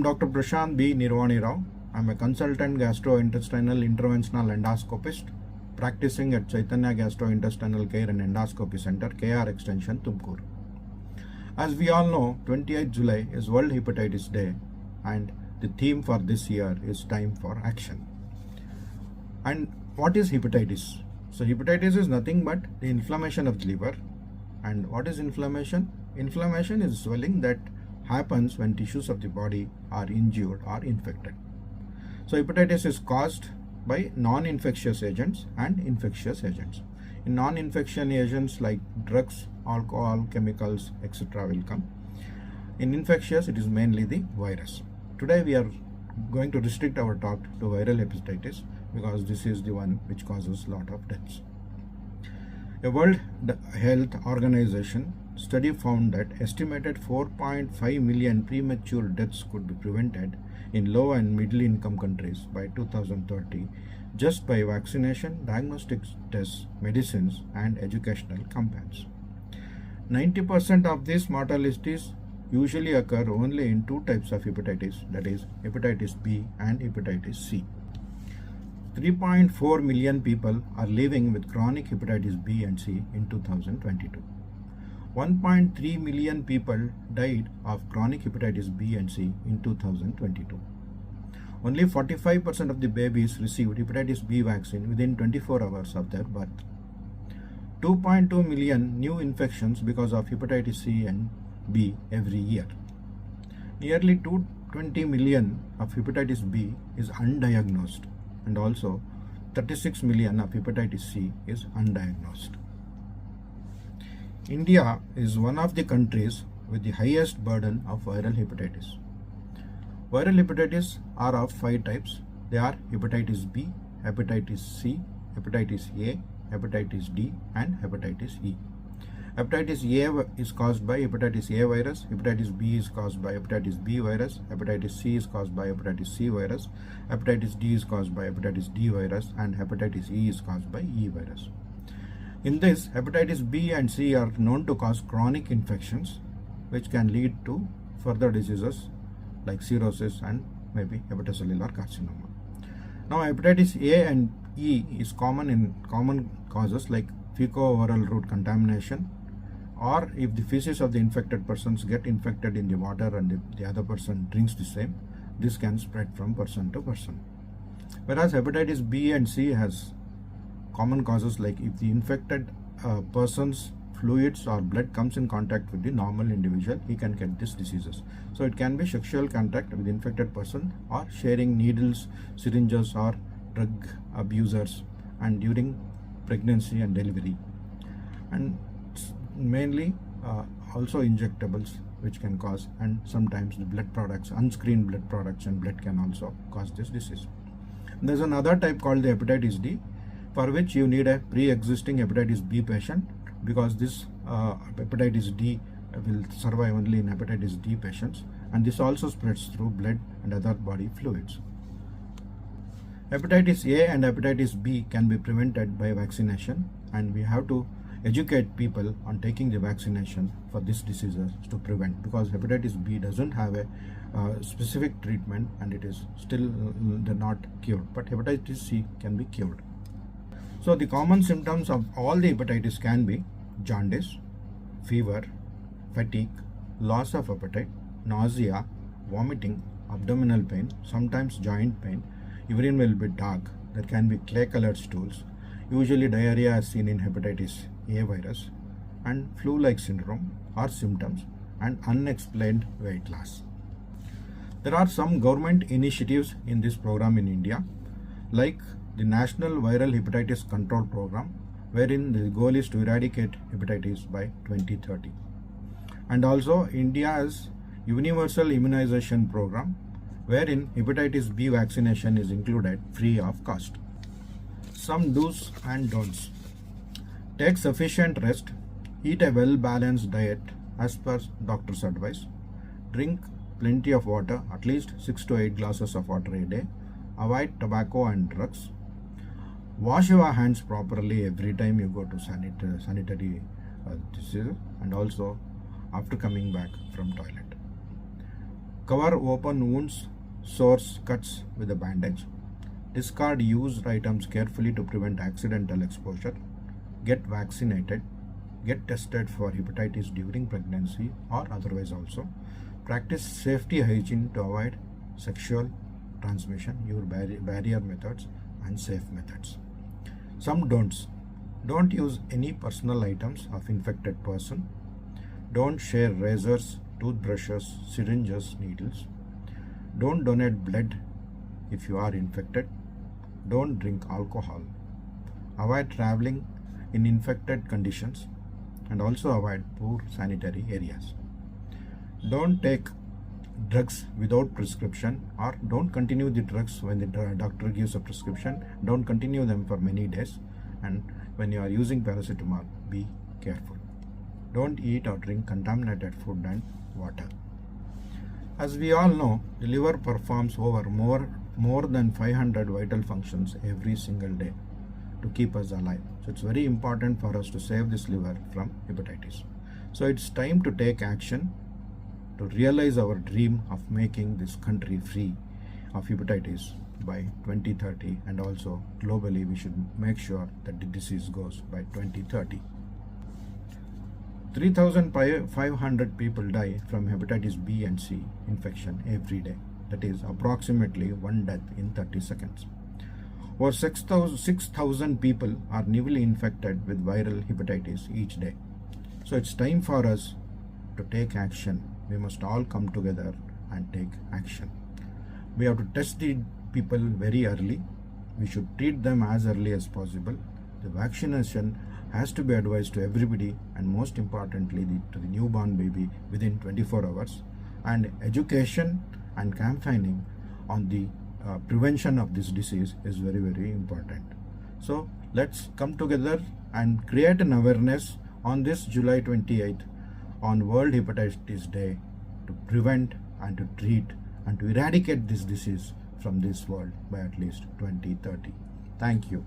I'm Dr. Prashanth B Nirvani Rao. I'm a consultant gastrointestinal interventional endoscopist practicing at Chaitanya Gastrointestinal Care and Endoscopy Center, KR Extension, Tumkur. As we all know, 28th July is World Hepatitis Day, and the theme for this year is Time for Action. And what is hepatitis? So hepatitis is nothing but the inflammation of the liver. And what is inflammation? Inflammation is swelling that happens when tissues of the body are injured or infected. So hepatitis is caused by non-infectious agents and infectious agents. In non-infection agents like drugs, alcohol, chemicals, etc. will come. In infectious, it is mainly the virus. Today we are going to restrict our talk to viral hepatitis because this is the one which causes a lot of deaths. A World Health Organization study found that estimated 4.5 million premature deaths could be prevented in low and middle income countries by 2030 just by vaccination, diagnostic tests, medicines and educational campaigns. 90% of these mortalities usually occur only in two types of hepatitis, that is hepatitis B and hepatitis C. 3.4 million people are living with chronic hepatitis B and C in 2022. 1.3 million people died of chronic hepatitis B and C in 2022. Only 45% of the babies received hepatitis B vaccine within 24 hours of their birth. 2.2 million new infections because of hepatitis C and B every year. Nearly 220 million of hepatitis B is undiagnosed, and also 36 million of hepatitis C is undiagnosed. India is one of the countries with the highest burden of viral hepatitis. Viral hepatitis are of 5 types. They are hepatitis B, hepatitis C, hepatitis A, hepatitis D and hepatitis E. Hepatitis A is caused by hepatitis A virus, hepatitis B is caused by hepatitis B virus, hepatitis C is caused by hepatitis C virus, hepatitis D is caused by hepatitis D virus and hepatitis E is caused by E virus. In this, hepatitis B and C are known to cause chronic infections which can lead to further diseases like cirrhosis and maybe hepatocellular carcinoma. Now hepatitis A and E is common in common causes like fecal-oral route contamination, or if the feces of the infected persons get infected in the water and the other person drinks the same, this can spread from person to person. Whereas hepatitis B and C has common causes like if the infected person's fluids or blood comes in contact with the normal individual, he can get these diseases. So it can be sexual contact with the infected person or sharing needles, syringes or drug abusers, and during pregnancy and delivery, and mainly also injectables which can cause, and sometimes the blood products, unscreened blood products and blood can also cause this disease. There's another type called the hepatitis D, for which you need a pre-existing hepatitis B patient, because this hepatitis D will survive only in hepatitis D patients, and this also spreads through blood and other body fluids. Hepatitis A and hepatitis B can be prevented by vaccination, and we have to educate people on taking the vaccination for these diseases to prevent, because hepatitis B doesn't have a specific treatment and it is still they're not cured, but hepatitis C can be cured. So the common symptoms of all the hepatitis can be jaundice, fever, fatigue, loss of appetite, nausea, vomiting, abdominal pain, sometimes joint pain. Urine will be dark. There can be clay-colored stools. Usually diarrhea is seen in hepatitis A virus, and flu-like syndrome or symptoms, and unexplained weight loss. There are some government initiatives in this program in India, like the National Viral Hepatitis Control Program, wherein the goal is to eradicate hepatitis by 2030. And also India's Universal Immunization Program, wherein hepatitis B vaccination is included free of cost. Some do's and don'ts. Take sufficient rest, eat a well-balanced diet as per doctor's advice, drink plenty of water, at least 6 to 8 glasses of water a day, avoid tobacco and drugs, wash your hands properly every time you go to sanitary and also after coming back from toilet. Cover open wounds, sores, cuts with a bandage. Discard used items carefully to prevent accidental exposure. Get vaccinated. Get tested for hepatitis during pregnancy or otherwise also. Practice safety hygiene to avoid sexual transmission, use barrier methods and safe methods. Some don'ts. Don't use any personal items of infected person. Don't share razors, toothbrushes, syringes, needles. Don't donate blood if you are infected. Don't drink alcohol. Avoid traveling in infected conditions and also avoid poor sanitary areas. Don't take drugs without prescription, or don't continue the drugs when the doctor gives a prescription. Don't continue them for many days, and when you are using paracetamol, be careful. Don't eat or drink contaminated food and water. As we all know, the liver performs over more than 500 vital functions every single day to keep us alive. So it's very important for us to save this liver from hepatitis. So it's time to take action to realize our dream of making this country free of hepatitis by 2030, and also globally we should make sure that the disease goes by 2030. 3,500 people die from hepatitis B and C infection every day. That is approximately one death in 30 seconds. Over 6,000 people are newly infected with viral hepatitis each day. So it's time for us to take action. We must all come together and take action. We have to test the people very early. We should treat them as early as possible. The vaccination has to be advised to everybody, and most importantly to the newborn baby within 24 hours. And education and campaigning on the prevention of this disease is very, very important. So let's come together and create an awareness on this July 28th on World Hepatitis Day to prevent and to treat and to eradicate this disease from this world by at least 2030. Thank you.